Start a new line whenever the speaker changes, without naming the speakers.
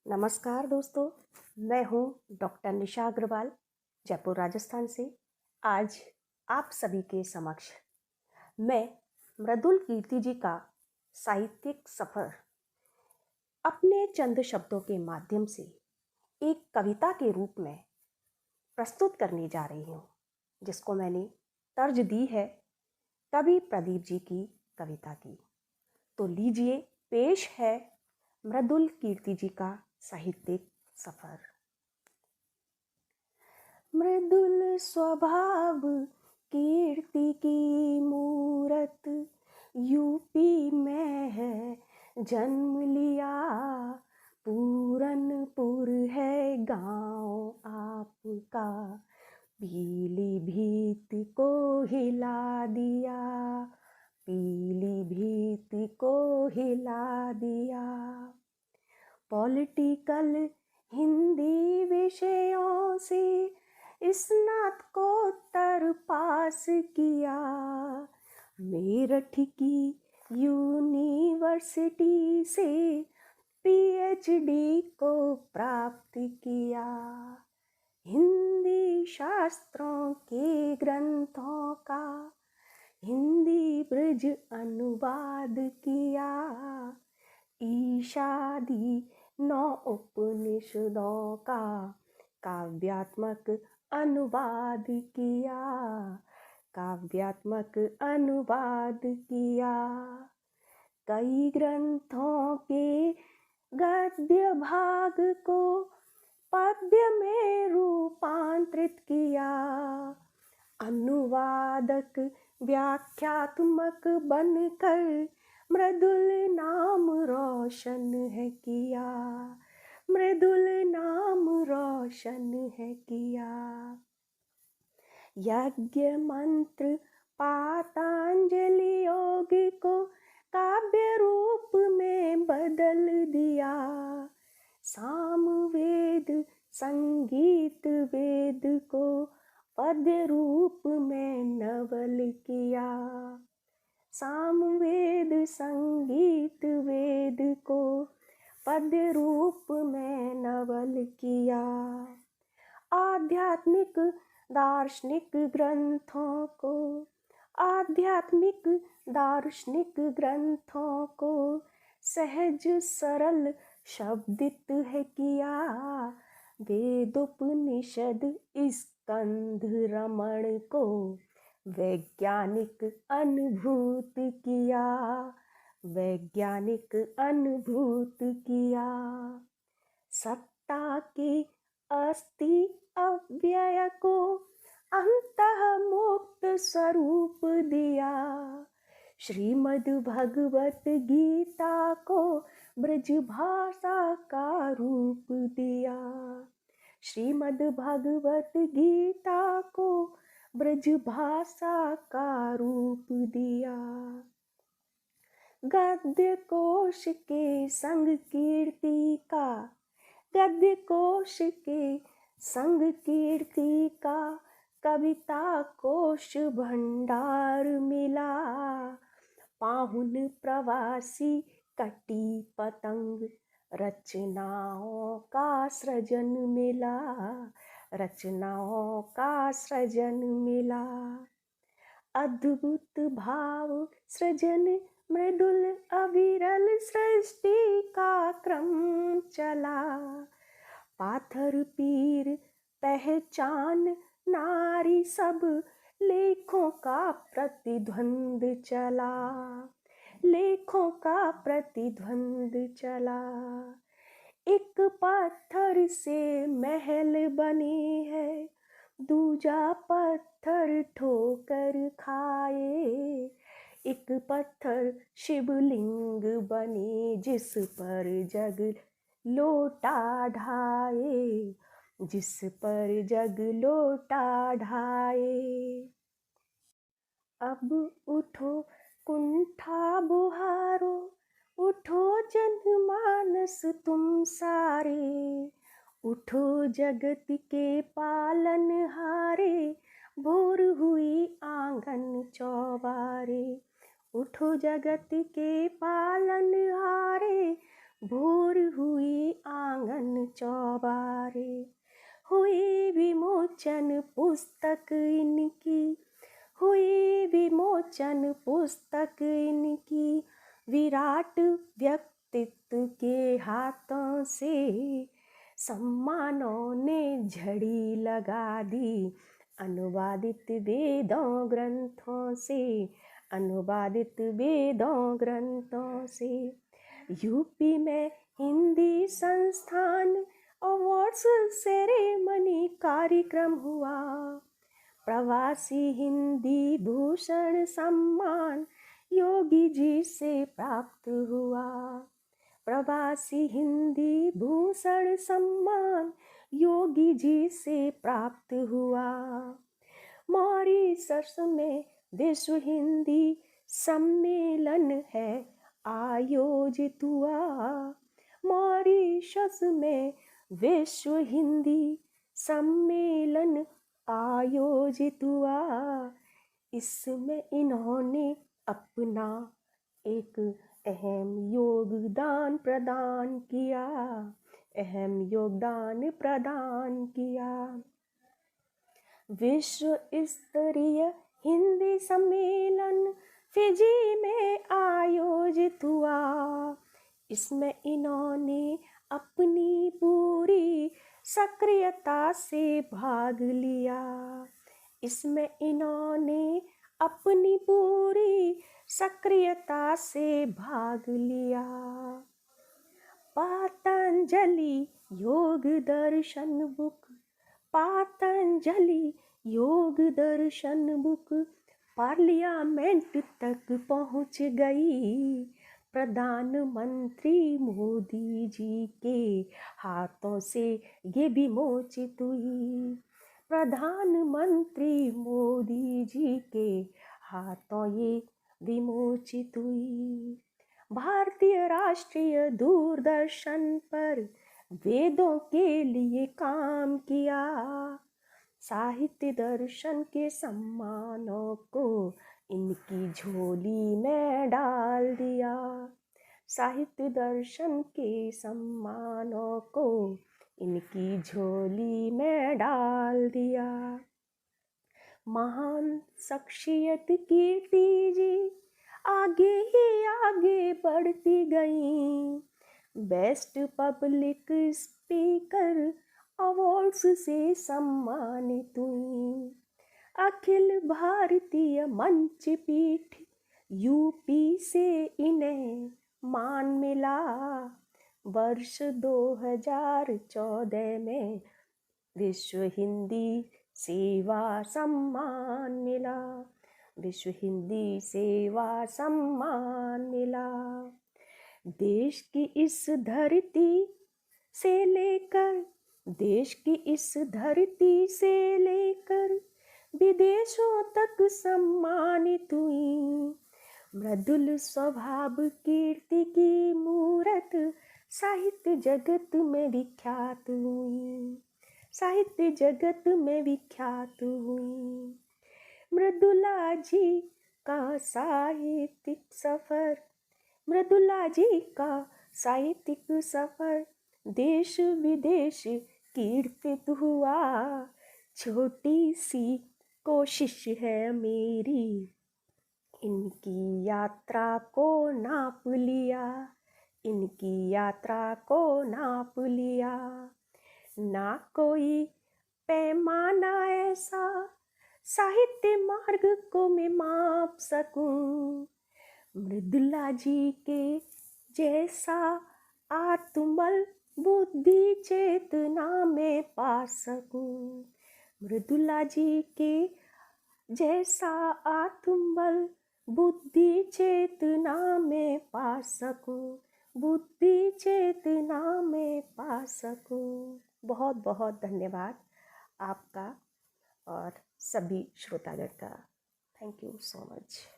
नमस्कार दोस्तों, मैं हूँ डॉक्टर निशा अग्रवाल, जयपुर राजस्थान से। आज आप सभी के समक्ष मैं मृदुल कीर्ति जी का साहित्यिक सफ़र अपने चंद शब्दों के माध्यम से एक कविता के रूप में प्रस्तुत करने जा रही हूँ, जिसको मैंने तर्ज दी है कवि प्रदीप जी की कविता की। तो लीजिए, पेश है मृदुल कीर्ति जी का साहित्यिक सफ़र। मृदुल स्वभाव कीर्ति की मूरत यूपी में है जन्म लिया। पूरनपुर है गांव आपका, पीलीभीत को हिला दिया, पीलीभीत को हिला दिया। पॉलिटिकल हिंदी विषयों से स्नातकोत्तर पास किया, मेरठ की यूनिवर्सिटी से पीएचडी को प्राप्त किया। हिंदी शास्त्रों के ग्रंथों का हिंदी ब्रज अनुवाद किया, ईशादी 9 उपनिषदों का काव्यात्मक अनुवाद किया, काव्यात्मक अनुवाद किया। कई ग्रंथों के गद्य भाग को पद्य में रूपांतरित किया, अनुवादक व्याख्यात्मक बनकर मृदुल नाम रोशन है किया, मृदुल नाम रोशन है किया। यज्ञ मंत्र पातंजलि योग को काव्य रूप में बदल दिया, सामवेद संगीत वेद को पद्य रूप में नवल किया, सामवेद संगीत वेद को पद्य रूप में नवल किया। आध्यात्मिक दार्शनिक ग्रंथों को, आध्यात्मिक दार्शनिक ग्रंथों को सहज सरल शब्दित है किया, वेदोपनिषद स्कंध रमण को वैज्ञानिक अनुभूत किया, वैज्ञानिक अनुभूत किया। सत्ता की अस्थि अव्यय को अंतः मुक्त स्वरूप दिया, श्रीमद् भगवत गीता को ब्रज भाषा का रूप दिया, श्रीमद् भगवत गीता को ब्रज भाषा का रूप दिया। गद्य कोश के संग कीर्ति का, गद्य कोश के संग कीर्ति का कविता कोश भंडार मिला, पाहुन प्रवासी कटी पतंग रचनाओं का सृजन मिला, रचनाओं का सृजन मिला। अद्भुत भाव सृजन मृदुल अविरल सृष्टि का क्रम चला, पाथर पीर पहचान नारी सब लेखों का प्रतिद्वंद चला, लेखों का प्रतिद्वंद चला। एक पत्थर से महल बने है, दूजा पत्थर ठोकर खाए, एक पत्थर शिवलिंग बने जिस पर जग लोटा ढाए, जिस पर जग लोटा ढाए। अब उठो कुंठा बुहारो, उठो जनमानस तुम सारे, उठो जगत के पालनहारे, भोर हुई आंगन चौबारे, उठो जगत के पालनहारे, भोर हुई आंगन चौबारे, हुई विमोचन पुस्तक इनकी, हुई विमोचन पुस्तक इनकी, विराट व्यक्तित्व के हाथों से सम्मानों ने झड़ी लगा दी। अनुवादित वेदों ग्रंथों से, अनुवादित वेदों ग्रंथों से, यूपी में हिंदी संस्थान अवार्ड्स सेरेमनी कार्यक्रम हुआ। प्रवासी हिंदी भूषण सम्मान योगी जी से प्राप्त हुआ। प्रवासी हिंदी भूषण सम्मान योगी जी से प्राप्त हुआ। मॉरिशस में विश्व हिंदी सम्मेलन है आयोजित हुआ। मॉरिशस में विश्व हिंदी सम्मेलन आयोजित हुआ। इसमें इन्होंने अपना एक अहम योगदान प्रदान किया, अहम योगदान प्रदान किया। विश्व स्तरीय हिंदी सम्मेलन फिजी में आयोजित हुआ। इसमें इन्होंने अपनी पूरी सक्रियता से भाग लिया। इसमें इन्होंने अपनी पूरी सक्रियता से भाग लिया। पतंजलि योग दर्शन बुक, पतंजलि योग दर्शन बुक पार्लियामेंट तक पहुंच गई। प्रधानमंत्री मोदी जी के हाथों से ये विमोचित हुई। प्रधानमंत्री मोदी जी के हाथों ये विमोचित हुई। भारतीय राष्ट्रीय दूरदर्शन पर वेदों के लिए काम किया। साहित्य दर्शन के सम्मानों को इनकी झोली में डाल दिया। साहित्य दर्शन के सम्मानों को इनकी झोली में डाल दिया। महान शख्सियत कीर्ति जी आगे ही आगे बढ़ती गई। बेस्ट पब्लिक स्पीकर अवार्ड्स से सम्मानित हुई। अखिल भारतीय मंच पीठ यूपी से इन्हें मान मिला। वर्ष 2014 में विश्व हिंदी सेवा सम्मान मिला। विश्व हिंदी सेवा सम्मान मिला। देश की इस धरती से लेकर, देश की इस धरती से लेकर विदेशों तक सम्मानित हुई। मृदुल स्वभाव कीर्ति की मूरत साहित्य जगत में विख्यात हुई। साहित्य जगत में विख्यात हुई। मृदुला जी का साहित्यिक सफर, मृदुला जी का साहित्यिक सफर देश विदेश कीर्तित हुआ। छोटी सी कोशिश है मेरी, इनकी यात्रा को नाप लिया। इनकी यात्रा को नाप लिया। ना कोई पैमाना ऐसा साहित्य मार्ग को मैं माप सकूं। मृदुला जी के जैसा आत्मबल बुद्धि चेतना में पा सकूं। मृदुला जी के जैसा आत्मबल बुद्धि चेतना में पा सकूं। बुद्धि चेतना में पा सकूं। बहुत बहुत धन्यवाद आपका और सभी श्रोतागण का। Thank you so much.